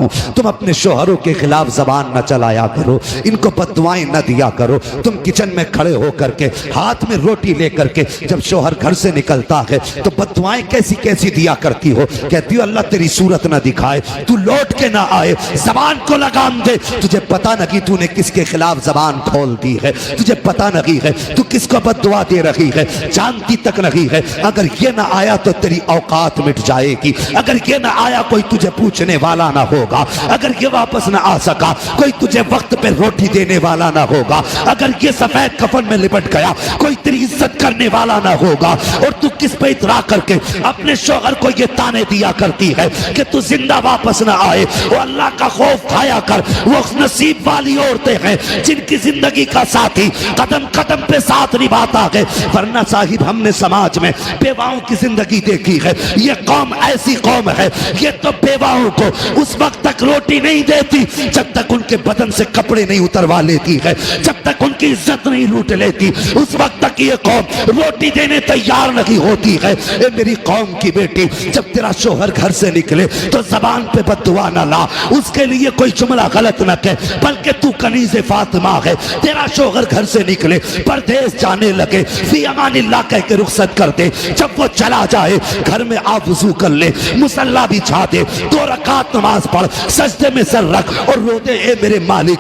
हूँ, तुम अपने शोहरों के खिलाफ जबान न चलाया करो, इनको बददुआएं न दिया करो। तुम किचन में खड़े होकर के हाथ में रोटी लेकर के जब शोहर घर से निकलता है तो बददुआएं कैसी कैसी दिया करती हो। कहती हो अल्लाह तेरी सूरत ना दिखाए, तू लौट के ना आए, जबान को लगाम दे। तुझे पता नहीं तूने किसके खिलाफ जबान खोल दी है, तुझे पता नहीं है तू किसको बददुआ दे रही है, जानती तक नहीं है। अगर ये ना आया तो तेरी औकात मिट जाएगी, अगर ये ना आया कोई तुझे पूछने वाला ना होगा, अगर ये वापस ना आ सका कोई तुझे वक्त पे रोटी देने वाला ना होगा, अगर ये सफेद कफन में लिपट गया कोई तेरी इज्जत करने वाला ना होगा। और तू किस पे इतरा करके अपने शौहर को ये ताने दिया करती है कि तू जिंदा वापस ना आए। वो अल्लाह का खौफ खाया कर, वो नसीब वाली औरतें हैं जिनकी जिंदगी का साथी कदम कदम पे साथ निभाता है। वरना साहिब हमने समाज में बेवाओं की जिंदगी देखी है। ये कौम ऐसी कौम है, ये तो बेवाओं को उस वक्त तक रोटी नहीं देती जब तक उनके बदन से कपड़े नहीं उतरवा लेती है, जब तक उनकी इज्जत नहीं लूट लेती उस वक्त तक ये कौम रोटी देने तैयार नहीं होती है। ए मेरी कौम की बेटी, जब तेरा शोहर घर से निकले तो जबान पे बद्दुआ ना ला, उसके लिए कोई जुमला गलत न कह, बल्कि तू कनीज़े फातिमा है। तेरा शोहर घर से निकले परदेश जाने लगे, फी अमानिल्लाह कह के रुखसत कर दे। जब वो चला जाए घर में आप वुजू कर ले, मुसल्ला बिछा दे, 2 रकात नमाज पढ़, सजदे में सर रख और रो दे ए मेरे मालिक,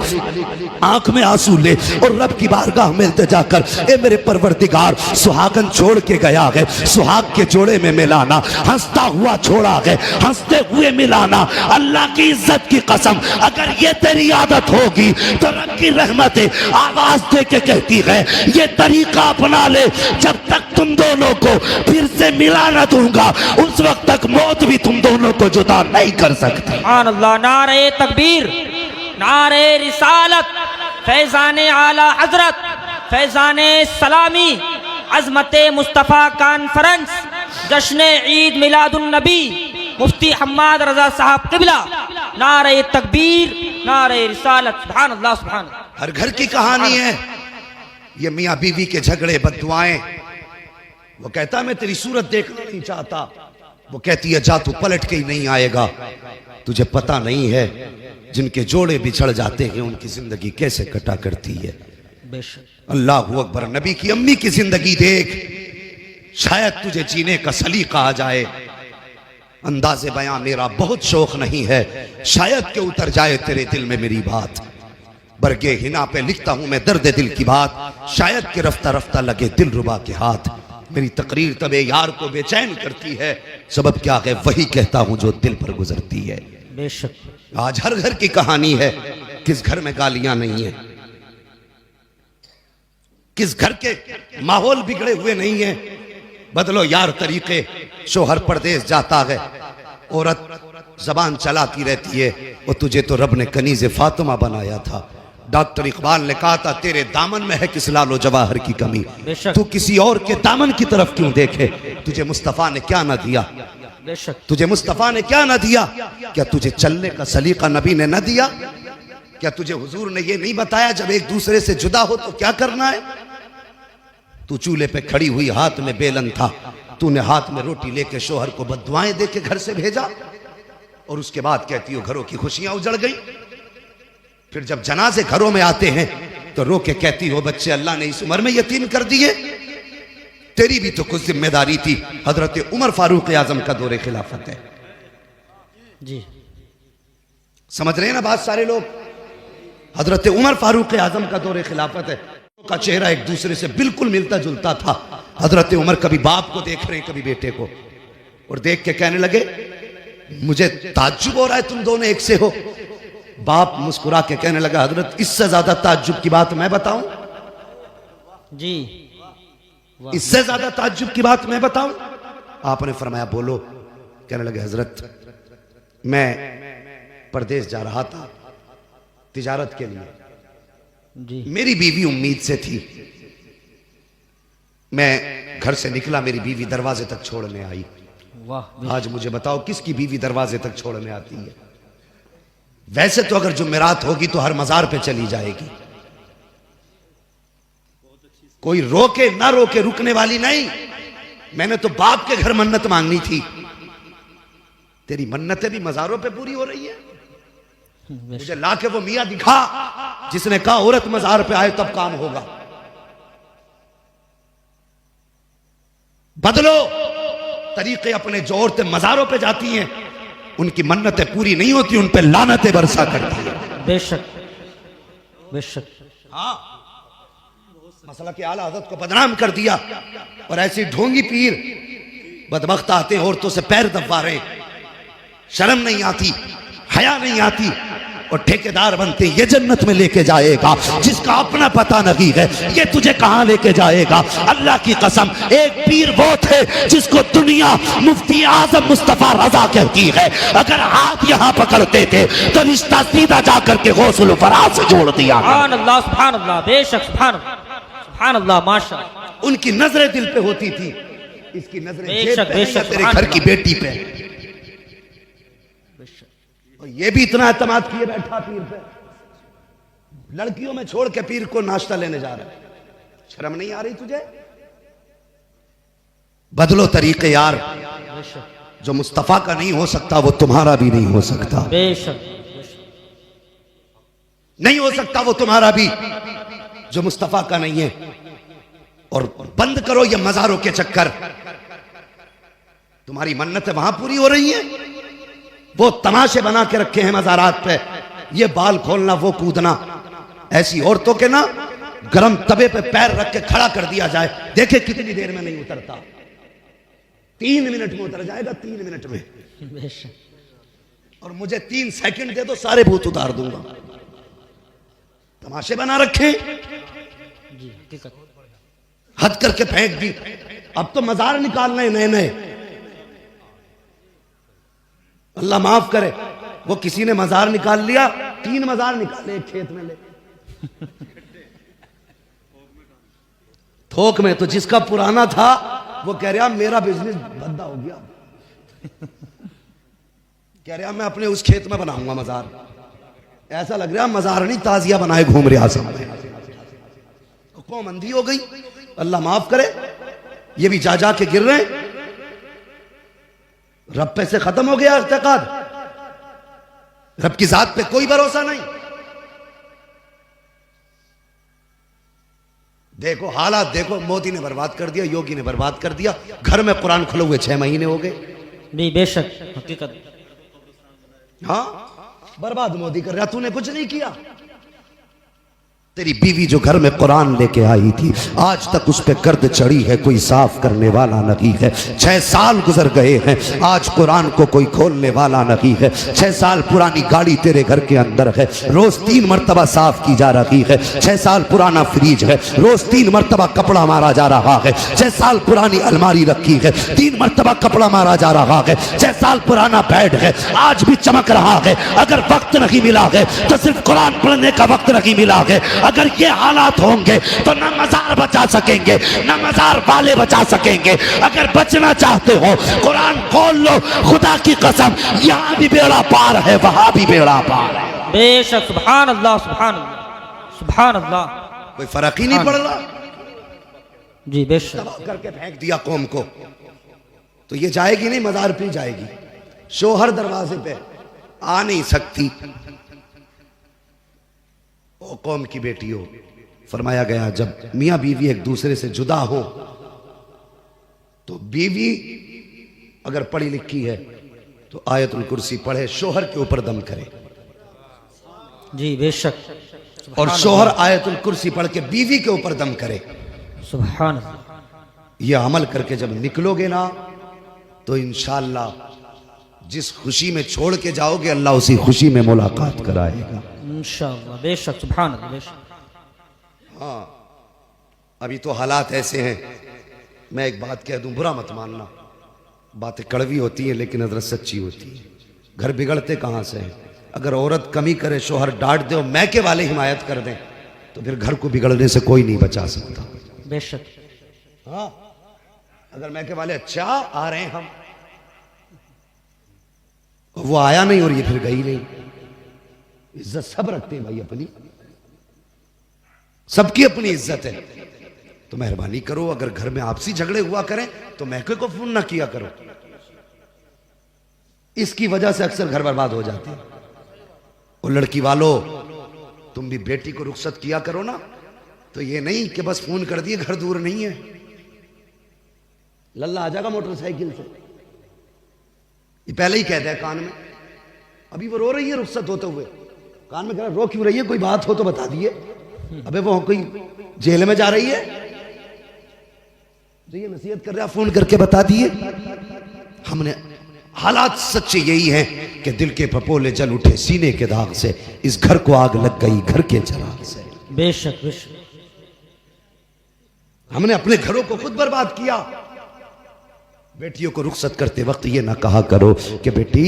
आंख में आंसू ले और रब की बारगाह में इल्तिजा कर, ए मेरे परवरदिगार सुहागन छोड़ के गया है, सुहाग के जोड़े में मिलाना, हंसता हुआ छोड़ा है, हंसते हुए मिलाना। अल्लाह की इज्जत की कसम अगर ये तेरी आदत होगी तो रब की रहमत आवाज दे के कहती है ये तरीका अपना ले, जब तक तुम दोनों को फिर से मिला ना दूंगा उस वक्त तक मौत भी तुम दोनों को जुदा नहीं कर सकती। सुभान अल्लाह। नारे तकबीर, नारे रिसालत, फैजाने आला हजरत, फैजाने सलामी, अजमते मुस्तफ़ा कॉन्फ्रेंस, जश्न ईद मिलादुन नबी, मुफ्ती हम्माद रजा साहब किबला। नारे तकबीर, नारे रिसालत। सुभान अल्लाह, सुभान अल्लाह। हर घर की कहानी है ये मियाँ बीवी के झगड़े, बद्दुआएं। वो कहता मैं तेरी सूरत देखना नहीं चाहता, वो कहती है जा तू पलट के ही नहीं आएगा। तुझे पता नहीं है जिनके जोड़े बिछड़ जाते हैं उनकी जिंदगी कैसे कटा करती है। अल्लाह अकबर। नबी की अम्मी की जिंदगी देख, शायद तुझे जीने का सलीका आ जाए। अंदाज़े बयां मेरा बहुत शौक नहीं है, शायद के उतर जाए तेरे दिल में मेरी बात। बरगे हिना पे लिखता हूं मैं दर्द दिल की बात, शायद के रफ्ता रफ्ता लगे दिल रुबा के हाथ। मेरी तकरीर तबे यार को बेचैन करती है, सबब क्या है वही कहता हूं जो दिल पर गुजरती है। बेशक आज हर घर की कहानी है, किस घर में गालियां नहीं है, किस घर के माहौल बिगड़े हुए नहीं है। बदलो यार तरीके। शोहर परदेश जाता है, औरत जबान चलाती रहती है, और तुझे तो रब ने कनीज़े फातिमा बनाया था। डॉक्टर इकबाल ने कहा था तेरे दामन में है किस लालो जवाहर की कमी, तू किसी और के दामन की तरफ क्यों देखे। तुझे मुस्तफ़ा ने क्या ना दिया, तुझे मुस्तफ़ा ने क्या ना दिया। क्या तुझे चलने का सलीका नबी ने न दिया? क्या तुझे हुजूर ने ये नहीं बताया जब एक दूसरे से जुदा हो तो क्या करना है? तू चूल्हे पे खड़ी हुई हाथ में बेलन था, तूने हाथ में रोटी लेके शोहर को बद्दुआएं दे के घर से भेजा, और उसके बाद कहती हो घरों की खुशियां उजड़ गई। फिर जब जनाजे घरों में आते हैं तो रो के कहती हो बच्चे अल्लाह ने इस उम्र में यतीम कर दिए। तेरी भी तो कुछ जिम्मेदारी थी। हजरत उमर फारूक आजम का दौरे खिलाफत है जी, समझ रहे हैं ना बात सारे लोग? हजरत उमर फारूक आजम का दौरे खिलाफत है। का चेहरा एक दूसरे से बिल्कुल मिलता जुलता था। हजरत उमर कभी बाप को देख रहे हैं कभी बेटे को, और देख के कहने लगे मुझे ताज्जुब हो रहा है तुम दोनों एक से हो। बाप मुस्कुरा के कहने लगा हजरत इससे ज्यादा ताज्जुब की बात मैं बताऊं जी, इससे ज्यादा ताज्जुब की बात मैं बताऊं? आपने फरमाया बोलो। कहने लगे हजरत मैं परदेश जा रहा था तिजारत के लिए जी, मेरी बीवी उम्मीद से थी, मैं घर से निकला मेरी बीवी दरवाजे तक छोड़ने आई। वाह। आज मुझे बताओ किसकी बीवी दरवाजे तक छोड़ने आती है? वैसे तो अगर जुमेरात होगी तो हर मजार पे चली जाएगी, कोई रोके ना रोके रुकने वाली नहीं। मैंने तो बाप के घर मन्नत मांगनी थी, तेरी मन्नतें भी मजारों पे पूरी हो रही है। मुझे लाके वो मियां दिखा जिसने कहा औरत मजार पे आए तब काम होगा। बदलो तरीके अपने, जो औरतें मजारों पे जाती हैं उनकी मन्नतें पूरी नहीं होती, उन पे लानतें बरसा करती है। बेशक बेशक। हाँ, मसला के आला हज़रत को बदनाम कर दिया और ऐसी ढोंगी पीर बदबख्त आते हैं औरतों से पैर दबा रहे, शर्म नहीं आती, हया नहीं आती और ठेकेदार बनते। ये जन्नत में लेके जाएगा जिसका अपना पता नहीं है, ये तुझे कहां लेके जाएगा। अल्लाह की कसम, एक पीर वो थे जिसको दुनिया मुफ्ती आजम मुस्तफा रजा कहती है। अगर हाथ यहां पकड़ते थे तो रिश्ता सीधा जाकर के गौसुल फराज से जोड़ दिया। सुभान अल्लाह सुभान अल्लाह, बेशक सुभान अल्लाह सुभान अल्लाह, माशाअल्लाह। उनकी नजरें दिल पे होती थी, इसकी नजरें बेशक, जेब पे नहीं, बेशक, तेरे घर की बेटी पे। और ये भी इतना एतमाद किए बैठा पीर पे, लड़कियों में छोड़ के पीर को नाश्ता लेने जा रहा है। शर्म नहीं आ रही तुझे? बदलो तरीके यार, जो मुस्तफा का नहीं हो सकता वो तुम्हारा भी नहीं हो सकता। बेशक नहीं हो सकता वो तुम्हारा भी जो मुस्तफा का नहीं है। और बंद करो ये मजारों के चक्कर। तुम्हारी मन्नतें वहां पूरी हो रही हैं, वो तमाशे बना के रखे हैं मजारात पे, ये बाल खोलना वो कूदना। ऐसी औरतों के ना गरम तवे पे पैर रख के खड़ा कर दिया जाए, देखे कितनी देर में नहीं उतरता। 3 मिनट में उतर जाएगा, 3 मिनट में। और मुझे 3 सेकंड दे दो, सारे भूत उतार दूंगा। तमाशे बना रखे, हद करके फेंक दी। अब तो मजार निकालने नए नए। अल्लाह माफ करे, वो किसी ने मजार निकाल लिया, 3 मजार निकाले एक खेत में ले थोक में। तो जिसका पुराना था वो कह रहा मेरा बिजनेस बंदा हो गया, कह रहा मैं अपने उस खेत में बनाऊंगा मजार। ऐसा लग रहा मजार नहीं ताजिया बनाए घूम रहा सब। कौम अंधी हो गई, अल्लाह माफ करे। ये भी जा जा के गिर रहे, रब पे से खत्म हो गया इत्तेकाद, रब की जात पे कोई भरोसा नहीं। देखो हालात, देखो मोदी ने बर्बाद कर दिया, योगी ने बर्बाद कर दिया। घर में कुरान खुले हुए 6 महीने हो गए। बेशक हकीकत। हाँ, बर्बाद मोदी कर रहा, तूने कुछ नहीं किया। तेरी बीवी जो घर में कुरान लेके आई थी, आज तक उस पे गर्द चढ़ी है, कोई साफ करने वाला नहीं है। 6 साल गुजर गए हैं, आज कुरान को कोई खोलने वाला नहीं है। 6 साल पुरानी गाड़ी तेरे घर के अंदर है, रोज 3 मरतबा साफ की जा रही है। 6 साल पुराना फ्रिज है, रोज 3 मरतबा कपड़ा मारा जा रहा है। 6 साल पुरानी अलमारी रखी है, 3 मरतबा कपड़ा मारा जा रहा है। 6 साल पुराना बेड है, आज भी चमक रहा है। अगर वक्त नहीं मिला है तो सिर्फ कुरान पढ़ने का वक्त नहीं मिला है। अगर ये हालात होंगे तो न मजार बचा सकेंगे, न मजार वाले बचा सकेंगे। अगर बचना चाहते हो कुरान खोल लो, खुदा की कसम यहां भी बेड़ा पार है, वहां भी बेड़ा पार है। बेशक सुभान अल्लाह सुभान अल्लाह सुभान अल्लाह। कोई फर्क ही नहीं पड़ रहा जी। बेशक तबाह करके फेंक दिया कौम को। तो ये जाएगी नहीं, मजार पे जाएगी। शोहर दरवाजे पे आ नहीं सकती। ओ कौम की बेटी हो, फरमाया गया जब मियां बीवी एक दूसरे से जुदा हो तो बीवी अगर पढ़ी लिखी है तो आयतुल कुर्सी पढ़े, शोहर के ऊपर दम करे। जी बेशक। और शोहर आयतुल कुर्सी पढ़ के बीवी के ऊपर दम करे। सुभान अल्लाह। ये अमल करके जब निकलोगे ना तो इंशाअल्लाह जिस खुशी में छोड़ के जाओगे अल्लाह उसी खुशी में मुलाकात कराएगा इंशाअल्लाह। बेशक सुभान अल्लाह। बेशक। हाँ, अभी तो हालात ऐसे हैं। मैं एक बात कह दूं, बुरा मत मानना, बातें कड़वी होती हैं लेकिन हजरत सच्ची होती है। घर बिगड़ते कहाँ से हैं? अगर औरत कमी करे, शोहर डांट दे और मैके वाले हिमायत कर दें तो फिर घर को बिगड़ने से कोई नहीं बचा सकता। बेशक। हाँ, अगर मैके वाले अच्छा आ रहे हैं हम, वो आया नहीं और ये फिर गई नहीं। इज्जत सब रखते हैं भाई अपनी, सबकी अपनी इज्जत है। तो मेहरबानी करो, अगर घर में आपसी झगड़े हुआ करें तो मैके को फोन ना किया करो। इसकी वजह से अक्सर घर बर्बाद हो जाते हैं। वो लड़की वालों, तुम भी बेटी को रुखसत किया करो ना, तो ये नहीं कि बस फोन कर दिए घर दूर नहीं है, लल्ला आ जाएगा मोटरसाइकिल से। ये पहले ही कहता है कान में, अभी वो रो रही है रुखसत होते हुए, कान में कह रहा रो क्यों रही है, कोई बात हो तो बता दिए। अबे वो कोई जेल में जा रही है तो ये नसीहत कर रहा, फोन करके बता दिए। हमने हालात सच्चे यही हैं कि दिल के फपोले जल उठे सीने के दाग से, इस घर को आग लग गई घर के चिराग से। बेशक बेशक हमने अपने घरों को खुद बर्बाद किया। बेटियों को रुखसत करते वक्त ये ना कहा करो कि बेटी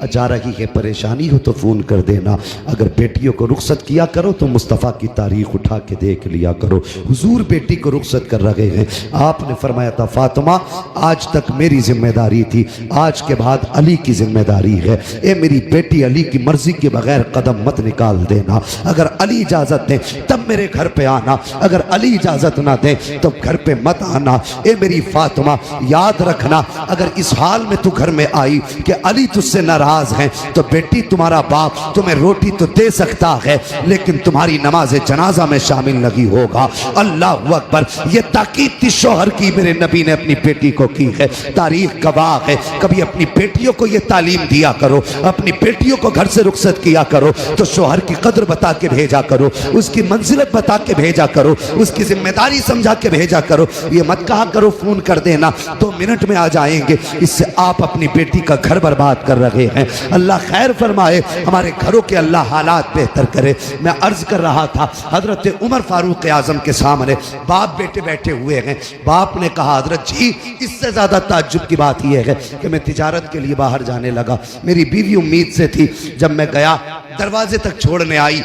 जा रही है परेशानी हो तो फोन कर देना। अगर बेटियों को रुखसत किया करो तो मुस्तफ़ा की तारीख उठा के देख लिया करो। हुजूर बेटी को रुखसत कर रहे हैं, आपने फरमाया था फातिमा आज तक मेरी जिम्मेदारी थी, आज के बाद अली की जिम्मेदारी है। ए मेरी बेटी अली की मर्जी के बगैर कदम मत निकाल देना, अगर अली इजाजत दे तब मेरे घर पे आना, अगर अली इजाजत ना दे तो घर पे मत आना। ए मेरी फातिमा याद रखना, अगर इस हाल में तू घर में आई कि अली तुझसे नाराज है तो बेटी तुम्हारा बाप तुम्हें रोटी तो दे सकता है लेकिन तुम्हारी नमाज जनाजा में शामिल नहीं होगा। अल्लाह अकबर, ये ताकीद थी शौहर की मेरे नबी ने अपनी बेटी को की है। तारीख गवाह है, कभी अपनी बेटियों को ये तालीम दिया करो, अपनी बेटियों को घर से रुखसत किया करो तो शौहर की कदर बता के भेजा करो, उसकी मंजिलत बता के भेजा करो, उसकी जिम्मेदारी समझा के भेजा करो। ये मत कहा करो फोन कर देना 2 मिनट में आ जाएंगे, इससे आप अपनी बेटी का घर बर्बाद कर रहे हैं। अल्लाह खैर फरमाए, हमारे घरों के अल्लाह हालात बेहतर करे। मैं अर्ज कर रहा था हजरत उमर फारूक आजम के सामने बाप बेटे बैठे हुए हैं। बाप ने कहा हजरत जी इससे ज्यादा ताज्जुब की बात यह है कि मैं तिजारत के लिए बाहर जाने लगा, मेरी बीवी उम्मीद से थी, जब मैं गया दरवाजे तक छोड़ने आई,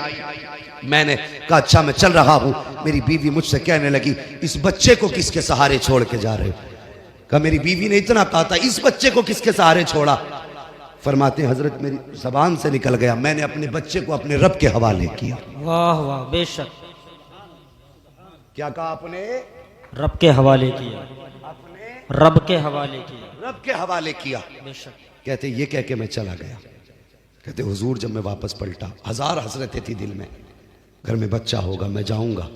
मैंने कहा अच्छा मैं चल रहा हूं। मेरी बीवी मुझसे कहने लगी इस बच्चे को किसके सहारे छोड़ के जा रहे हो? कहा मेरी बीवी ने इतना कहा था इस बच्चे को किसके सहारे छोड़ा? फरमाते हजरत मेरी जबान से निकल गया, मैंने अपने बच्चे को अपने रब के हवाले किया। वाह वाह बेशक, क्या कहा आपने? रब के हवाले किया, अपने रब के हवाले किया, रब के हवाले किया। बेशक। कहते ये कह के मैं चला गया। कहते हुजूर जब मैं वापस पलटा 1000 हसरतें थी दिल में, घर में बच्चा होगा, मैं जाऊंगा,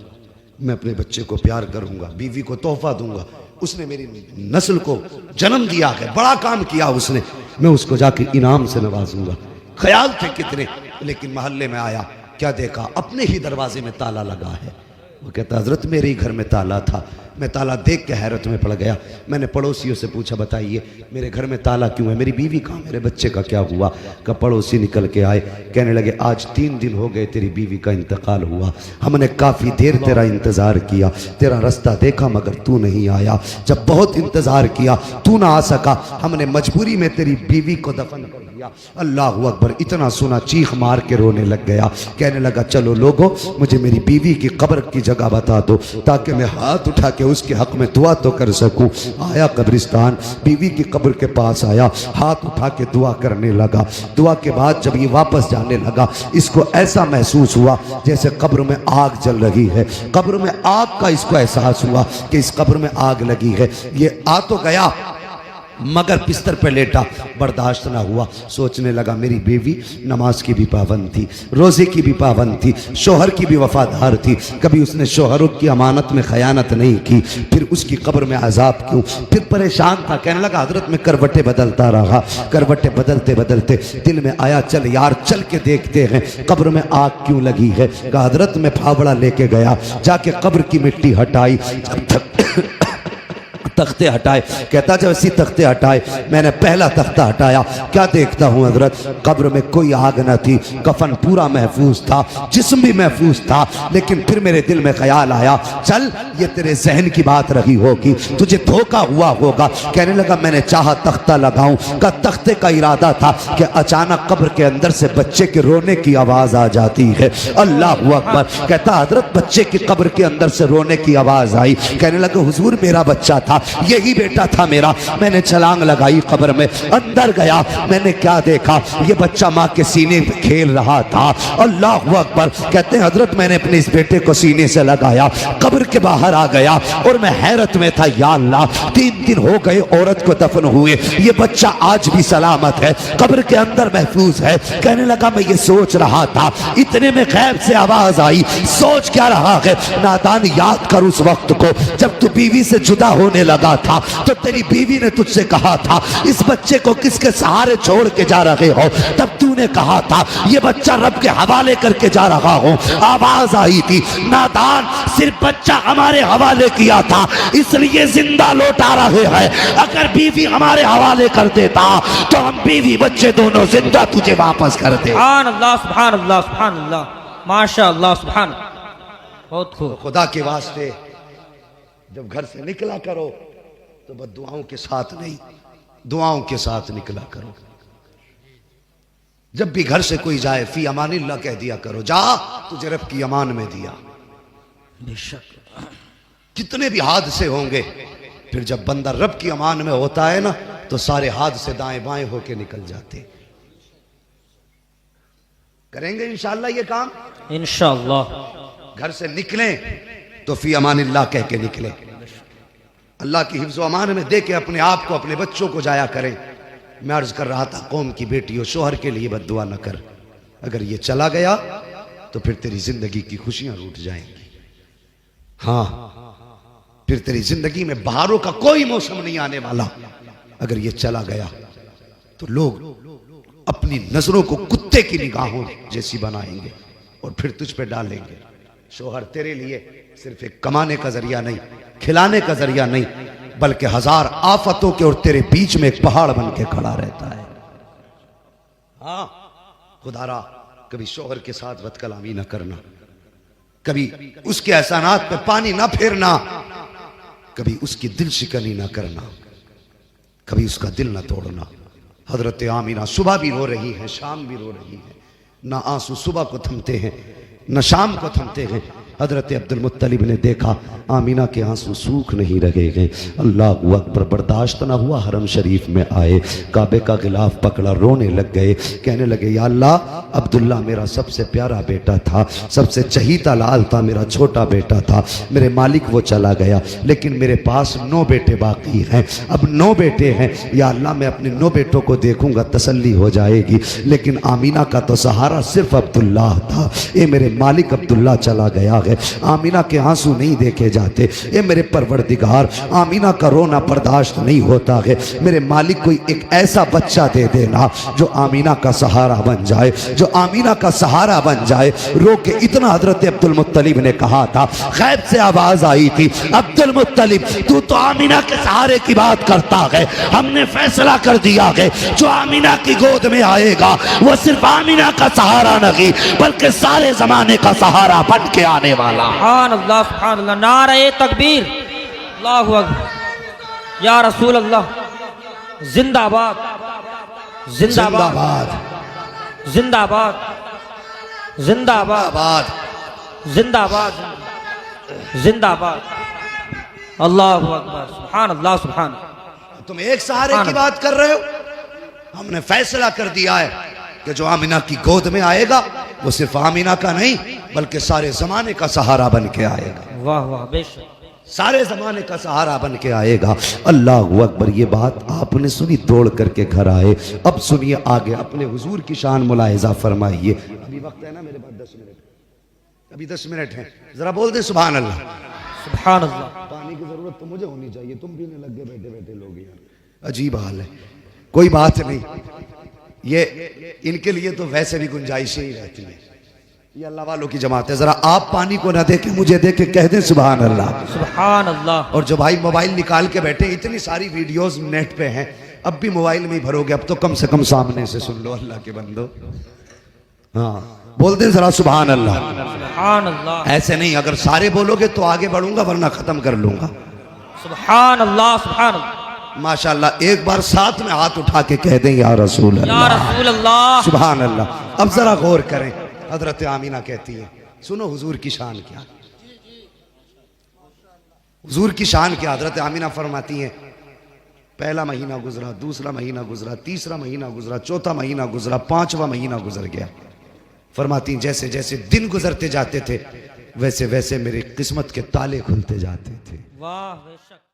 मैं अपने बच्चे को प्यार करूंगा, बीवी को तोहफा दूंगा, उसने मेरी नस्ल को जन्म दिया है, बड़ा काम किया उसने, मैं उसको जाके इनाम से नवाजूंगा। ख्याल थे कितने, लेकिन मोहल्ले में आया, क्या देखा अपने ही दरवाजे में ताला लगा है। वो कहता हजरत मेरे ही घर में ताला था, मैं ताला देख के हैरत में पड़ गया। मैंने पड़ोसियों से पूछा बताइए मेरे घर में ताला क्यों है, मेरी बीवी कहाँ, मेरे बच्चे का क्या हुआ? का पड़ोसी निकल के आए, कहने लगे आज 3 दिन हो गए तेरी बीवी का इंतकाल हुआ, हमने काफ़ी देर तेरा इंतज़ार किया, तेरा रास्ता देखा मगर तू नहीं आया, जब बहुत इंतज़ार किया तू ना आ सका, हमने मजबूरी में तेरी बीवी को दफन कर दिया। अल्लाह अकबर, इतना सुना चीख मार के रोने लग गया। कहने लगा चलो लोगों मुझे मेरी बीवी की कब्र की जगह बता दो ताकि मैं हाथ उठा के उसके हक में दुआ तो कर सकूं। आया कब्रिस्तान, बीवी की कब्र के पास आया, हाथ उठा के दुआ करने लगा। दुआ के बाद जब ये वापस जाने लगा, इसको ऐसा महसूस हुआ जैसे कब्र में आग जल रही है, कब्र में आग का इसको एहसास हुआ कि इस कब्र में आग लगी है। ये आ तो गया मगर बिस्तर पर लेटा, बर्दाश्त ना हुआ, सोचने लगा मेरी बीवी नमाज की भी पाबंद थी, रोज़े की भी पाबंद थी, शोहर की भी वफादार थी, कभी उसने शोहरों की अमानत में खयानत नहीं की, फिर उसकी कब्र में अजाब क्यों? फिर परेशान था, कहने लगा हजरत में करवटें बदलता रहा, करवटें बदलते बदलते दिल में आया चल यार चल के देखते हैं कब्र में आग क्यों लगी है। कहा हजरत में फावड़ा लेके गया, जाके कब्र की मिट्टी हटाई, जब तक तख्ते हटाए, कहता जब ऐसी तख्ते हटाए मैंने पहला तख्ता हटाया, क्या देखता हूँ हजरत कब्र में कोई आग न थी, कफन पूरा महफूज था, जिस्म भी महफूज था। लेकिन फिर मेरे दिल में ख्याल आया चल ये तेरे जहन की बात रही होगी, तुझे धोखा हुआ होगा। कहने लगा मैंने चाहा तख्ता लगाऊं, का तख्ते का इरादा था कि अचानक कब्र के अंदर से बच्चे के रोने की आवाज आ जाती है। अल्लाह अकबर, कहता हजरत बच्चे की कब्र के अंदर से रोने की आवाज आई। कहने लगा हुजूर मेरा बच्चा था, यही बेटा था मेरा। मैंने छलांग लगाई, कब्र में अंदर गया, मैंने क्या देखा, ये बच्चा माँ के सीने पे खेल रहा था। अल्लाह अकबर। कहते हैं हजरत मैंने अपने इस बेटे को सीने से लगाया, कब्र के बाहर आ गया और मैं हैरत में था, या अल्लाह 3 दिन हो गए औरत को दफन हुए, ये बच्चा आज भी सलामत है, कब्र के अंदर महफूज है। कहने लगा मैं ये सोच रहा था, इतने में गैब से आवाज आई, सोच क्या रहा है नादान, याद कर उस वक्त को जब तू बीवी से जुदा होने लगा था तो तेरी बीवी ने तुझसे कहा था इस बच्चे को किसके सहारे छोड़ के जा रहे हो, तब तूने कहा था ये बच्चा रब के हवाले करके जा रहा हूं। आवाज आई थी, नादान सिर्फ बच्चा हमारे हवाले किया था इसलिए जिंदा लौटा रहे हैं, अगर बीवी हमारे हवाले कर देता तो हम बीवी बच्चे दोनों जिंदा तुझे वापस करते। सुभान अल्लाह, सुभान अल्लाह, सुभान अल्लाह, माशा अल्लाह, सुभान। बहुत खूब। खुदा के वास्ते जब घर से निकला करो तो बस दुआओं के साथ नहीं, दुआओं के साथ निकला करो। जब भी घर से कोई जाए फी अमानिल्लाह कह दिया करो, जा तुझे रब की अमान में दिया। बेशक कितने भी हादसे होंगे, फिर जब बंदा रब की अमान में होता है ना तो सारे हादसे दाएं बाएं होके निकल जाते। करेंगे इंशाअल्लाह ये काम, इंशाअल्लाह। घर से निकलें तो फी अमानिल्लाह कह के निकले, अल्लाह की हिफ्ज़ व अमान में दे के अपने आप को अपने बच्चों को जाया करें। मैं अर्ज कर रहा था कौम की बेटियों, शोहर के लिए बद्दुआ न कर, अगर ये चला गया तो फिर तेरी जिंदगी की खुशियां रूठ जाएंगी। हाँ, फिर तेरी जिंदगी में बहारों का कोई मौसम नहीं आने वाला। अगर ये चला गया तो लोग अपनी नजरों को कुत्ते की निगाहों जैसी बनाएंगे और फिर तुझ पे डालेंगे। शोहर तेरे लिए सिर्फ एक कमाने का जरिया नहीं, खिलाने का जरिया नहीं, बल्कि 1000 आफतों के और तेरे बीच में एक पहाड़ बन के खड़ा रहता है। हाँ, खुदारा कभी शोहर के साथ बदकलामी न करना, कभी उसके एहसानात पे पानी ना फेरना, कभी उसकी दिल शिकनी ना करना, कभी उसका दिल ना तोड़ना। हजरत आमीना सुबह भी रो रही है, शाम भी रो रही है, ना आंसू सुबह को थमते हैं न शाम को थमते हैं। हजरत अब्दुल मुत्तलिब ने देखा आमीना के आंसू सूख नहीं रहे गए। अल्लाह अकबर, बर्दाश्त ना हुआ, हरम शरीफ में आए, काबे का गिलाफ पकड़ा, रोने लग गए, कहने लगे या अल्लाह, अब्दुल्ला मेरा सबसे प्यारा बेटा था, सबसे चहीता लाल था, मेरा छोटा बेटा था, मेरे मालिक वो चला गया, लेकिन मेरे पास 9 बेटे बाकी हैं, अब 9 बेटे हैं, या अल्लाह मैं अपने 9 बेटों को देखूंगा तसल्ली हो जाएगी, लेकिन आमीना का तो सहारा सिर्फ अब्दुल्ला था। ये मेरे मालिक अब्दुल्ला चला गया है, आमीना के आंसू नहीं देखे जाते। ये मेरे परवरदिगार, आमीना का रोना बर्दाश्त नहीं होता है, मेरे मालिक कोई एक ऐसा बच्चा दे देना जो आमीना का सहारा बन जाए, जो आमीना का सहारा बन जाए। रो के इतना हजरत अब्दुल मुत्तलिब ने कहा था, गैब से आवाज आई थी, अब्दुल मुत्तलिब तू तो आमीना के सहारे की बात करता है, हमने फैसला कर दिया है जो आमीना की गोद में आएगा वो सिर्फ आमीना का सहारा नहीं बल्कि सारे जमाने का सहारा बन के आने वाला। सुभान अल्लाह, सुभान अल्लाह, नारे तकबीर, अल्लाहु अकबर, या रसूल अल्लाह, जिंदाबाद, जिंदाबाद, जिंदाबाद, जिंदाबाद, जिंदाबाद, जिंदाबाद, अल्लाहु अकबर, सुभान अल्लाह, सुभान। तुम एक सहारे की बात कर रहे हो, हमने फैसला कर दिया है कि जो आमीना की गोद में आएगा वो सिर्फ आमीना का नहीं बल्कि सारे जमाने का सहारा बन के आएगा। वाह वाह, बेशक, सारे जमाने का सहारा बन के आएगा। अल्लाह अकबर। ये बात आपने सुनी, दौड़ करके घर आए। अब सुनिए आगे, अपने हुजूर की शान मुलाहिजा फरमाइए। अभी वक्त है ना मेरे पास 10 मिनट, अभी 10 मिनट है, जरा बोल दे सुभान अल्लाह, सुभान अल्लाह। पानी की जरूरत तो मुझे होनी चाहिए, तुम पीने लग गए बैठे बैठे लोग यार, अजीब हाल है। कोई बात नहीं, ये इनके लिए तो वैसे भी गुंजाइश ही रहती है, ये अल्लाह वालों की जमात है। जरा आप पानी को ना देके मुझे देके कह दें सुभान अल्लाह, सुभान अल्लाह। और जो भाई मोबाइल निकाल के बैठे, इतनी सारी वीडियोस नेट पे हैं, अब भी मोबाइल में ही भरोगे, अब तो कम से कम सामने से सुन लो अल्लाह के बंदो। हाँ, बोल दें जरा सुभान अल्लाह, सुभान अल्लाह। ऐसे नहीं, अगर सारे बोलोगे तो आगे बढ़ूंगा वरना खत्म कर लूंगा। सुभान अल्लाह, सुभान अल्लाह, माशाल्लाह। एक बार साथ में हाथ उठा के कह दें या रसूल या अल्लाह, रसूल अल्लाह, सुभान अल्लाह। अब जरा गौर करें, हजरत आमीना कहती है, सुनो हुजूर की शान क्या। हुजूर की शान की हज़रत आमिना फरमाती हैं, पहला महीना गुजरा, दूसरा महीना गुजरा, तीसरा महीना गुजरा, चौथा महीना गुजरा, पांचवा महीना गुजर गया। फरमाती जैसे जैसे दिन गुजरते जाते थे वैसे वैसे मेरी किस्मत के ताले खुलते जाते थे। वाह बेशक।